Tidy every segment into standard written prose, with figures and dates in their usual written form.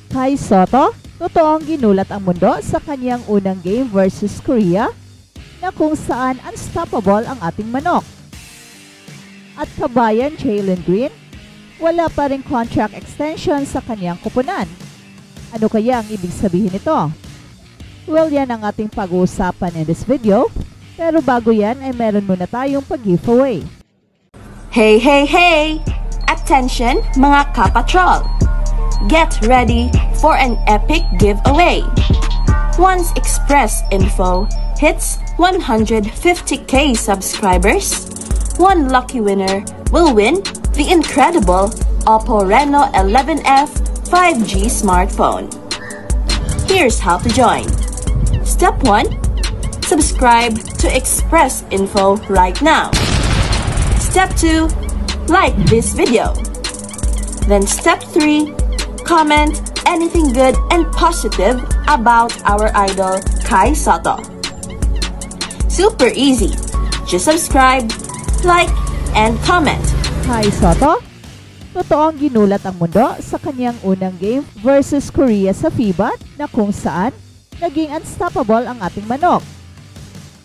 Kai Sotto, totoong ginulat ang mundo sa kanyang unang game versus Korea na kung saan unstoppable ang ating manok. At kabayan Jalen Green, wala pa ring contract extension sa kanyang kupunan. Ano kaya ang ibig sabihin nito? Well, yan ang ating pag-uusapan in this video, pero bago yan ay meron muna tayong pag-giveaway. Hey, hey, hey! Attention mga kapatrol! Get ready for an epic giveaway. Once Express Info hits 150k subscribers, one lucky winner will win the incredible Oppo Reno 11F 5G smartphone. Here's how to join. Step 1. Subscribe to Express Info right now. Step 2. Like this video. Then step 3. Comment anything good and positive about our idol Kai Sotto. Super easy. Just subscribe, like, and comment. Kai Sotto, totoong ginulat ang mundo sa kanyang unang game versus Korea sa FIBA na kung saan naging unstoppable ang ating manok.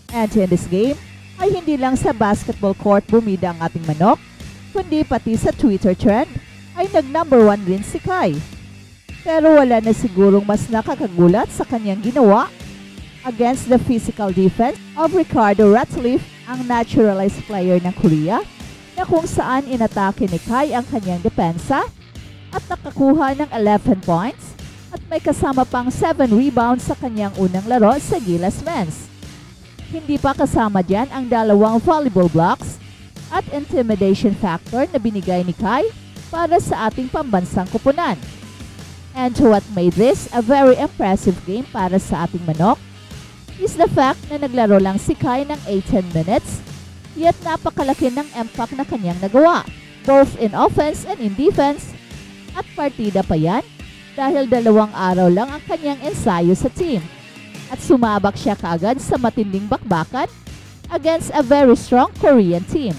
And in this game, ay hindi lang sa basketball court bumida ang ating manok, kundi pati sa Twitter trend ay nag-number 1 rin si Kai. Pero wala na sigurong mas nakakagulat sa kanyang ginawa against the physical defense of Ricardo Ratliff, ang naturalized player ng Korea, na kung saan inatake ni Kai ang kanyang depensa at nakakuha ng 11 points at may kasama pang 7 rebounds sa kanyang unang laro sa Gilas Men's. Hindi pa kasama dyan ang dalawang volleyball blocks at intimidation factor na binigay ni Kai para sa ating pambansang kupunan. And what made this a very impressive game para sa ating manok is the fact na naglaro lang si Kai ng 18 minutes, yet napakalaki ng impact na kanyang nagawa, both in offense and in defense. At partida pa yan dahil 2 araw lang ang kanyang ensayo sa team. At sumabak siya kaagad sa matinding bakbakan against a very strong Korean team.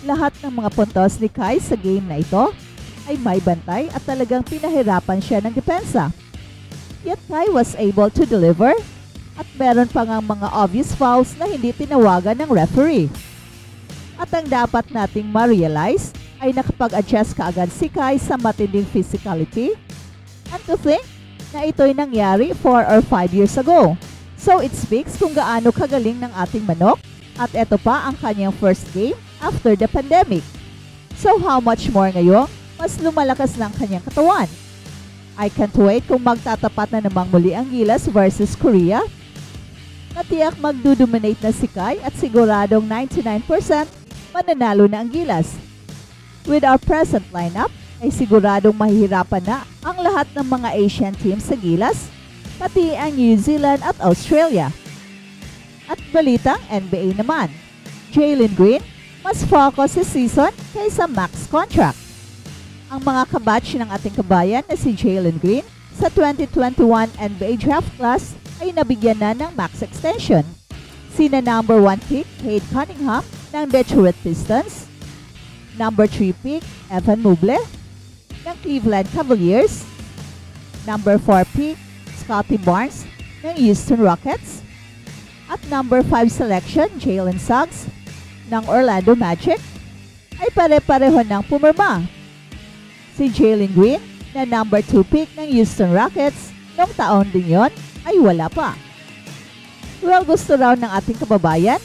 Lahat ng mga puntos ni Kai sa game na ito ay may bantay at talagang pinahirapan siya ng depensa. Yet Kai was able to deliver at meron pa ngang mga obvious fouls na hindi tinawagan ng referee. At ang dapat nating ma-realize ay nakapag-adjust kaagad si Kai sa matinding physicality, and to think na ito'y nangyari 4 or 5 years ago. So it speaks kung gaano kagaling ng ating manok, at ito pa ang kanyang first game after the pandemic. So how much more ngayon mas lumalakas ng kanyang katawan? I can't wait kung magtatapat na namang muli ang Gilas versus Korea. Natiyak magdudominate na si Kai at siguradong 99% mananalo na ang Gilas. With our present lineup, ay siguradong mahihirapan na ang lahat ng mga Asian teams sa Gilas, pati ang New Zealand at Australia. At balitang NBA naman, Jalen Green mas focus sa season kaysa max contract. Ang mga kabatch ng ating kabayan na si Jalen Green sa 2021 NBA draft class ay nabigyan na ng max extension. Sina number 1 pick Cade Cunningham ng Detroit Pistons, number 3 pick Evan Mobley ng Cleveland Cavaliers, number 4 pick Scottie Barnes ng Houston Rockets, at number 5 selection Jalen Suggs ng Orlando Magic ay pare-pareho ng pumirma. Si Jalen Green na number 2 pick ng Houston Rockets noong taon din yon ay wala pa. Well, gusto raw ng ating kababayan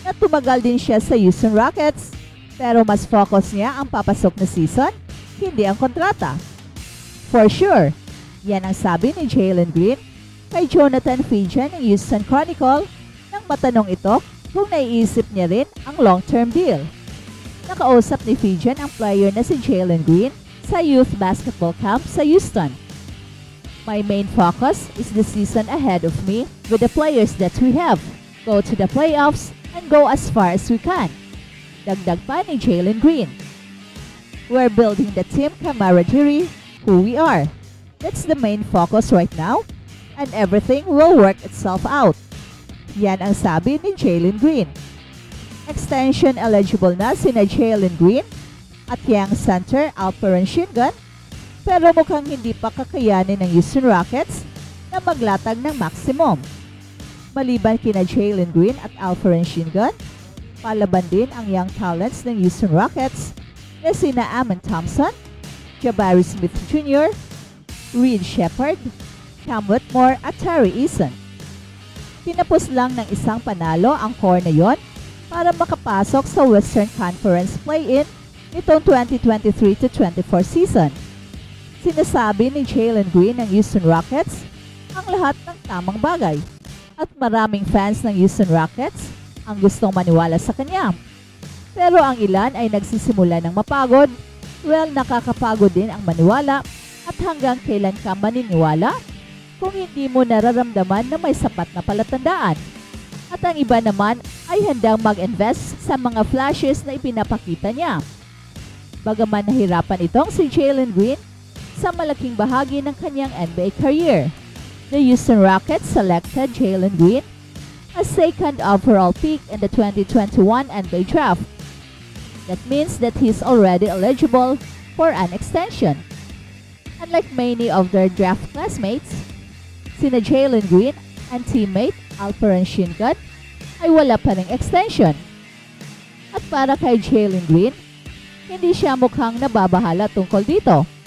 na tumagal din siya sa Houston Rockets, pero mas focus niya ang papasok na season, hindi ang kontrata. For sure, yan ang sabi ni Jalen Green kay Jonathan Fijan ng Houston Chronicle nang matanong ito kung naiisip niya rin ang long-term deal. Nakausap ni Fijan ang player na si Jalen Green sa youth basketball camp sa Houston. My main focus is the season ahead of me with the players that we have. Go to the playoffs and go as far as we can. Dagdag pa ni Jalen Green. We're building the team camaraderie, who we are. That's the main focus right now, and everything will work itself out. Yan ang sabi ni Jalen Green. Extension eligible na sina Jalen Green at young center Alperen Sengun, pero mukhang hindi pa kakayanin ng Houston Rockets na maglatag ng maximum. Maliban kina Jalen Green at Alperen Sengun, palaban din ang young talents ng Houston Rockets na sina Amen Thompson, Jabari Smith Jr., Reed Shepherd, Cam Whitmore at Tari Eason. Tinapos lang ng isang panalo ang core na yon para makapasok sa Western Conference Play-In nitong 2023-24 season. Sinasabi ni Jalen Green ng Houston Rockets ang lahat ng tamang bagay at maraming fans ng Houston Rockets ang gustong maniwala sa kanya. Pero ang ilan ay nagsisimula ng mapagod. Well, nakakapagod din ang maniwala at hanggang kailan ka maniniwala kung hindi mo nararamdaman na may sapat na palatandaan. At ang iba naman ay handang mag-invest sa mga flashes na ipinapakita niya. Bagaman nahirapan itong si Jalen Green sa malaking bahagi ng kanyang NBA career, the Houston Rockets selected Jalen Green as second overall pick in the 2021 NBA draft. That means that he's already eligible for an extension. Unlike many of their draft classmates, sina Jalen Green and teammate Alperen Sengun ay wala pa ring extension. At para kay Jalen Green, hindi siya mukhang nababahala tungkol dito.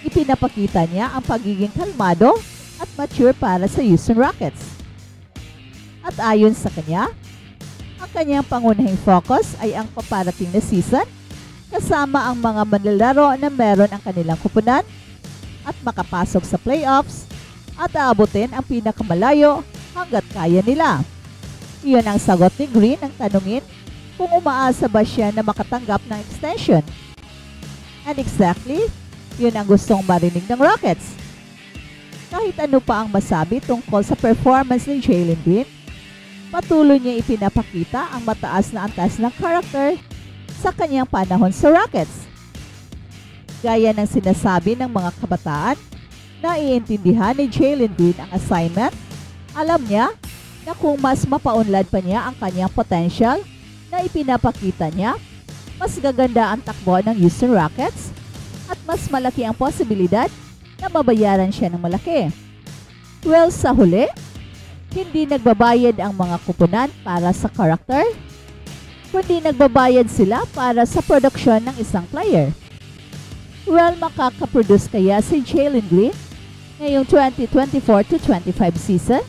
Ipinapakita niya ang pagiging kalmado at mature para sa Houston Rockets. At ayon sa kanya, ang kanyang pangunahing focus ay ang paparating na season kasama ang mga manlalaro na meron ang kanilang kupunan at makapasok sa playoffs at aabutin ang pinakamalayo hanggat kaya nila. Iyon ang sagot ni Green ng tanungin kung umaasa ba siya na makatanggap ng extension. And exactly, yun ang gustong marinig ng Rockets. Kahit ano pa ang masabi tungkol sa performance ni Jalen Green, patuloy niya ipinapakita ang mataas na antas ng character sa kanyang panahon sa Rockets. Gaya ng sinasabi ng mga kabataan, naiintindihan ni Jalen Green ang assignment. Alam niya na kung mas mapaunlad pa niya ang kanyang potential na ipinapakita niya, mas gaganda ang takbo ng Houston Rockets at mas malaki ang posibilidad na mabayaran siya ng malaki. Well, sa huli, hindi nagbabayad ang mga kupunan para sa character, kundi nagbabayad sila para sa produksyon ng isang player. Well, makakaproduce kaya si Jalen Green ngayong 2024-25 season?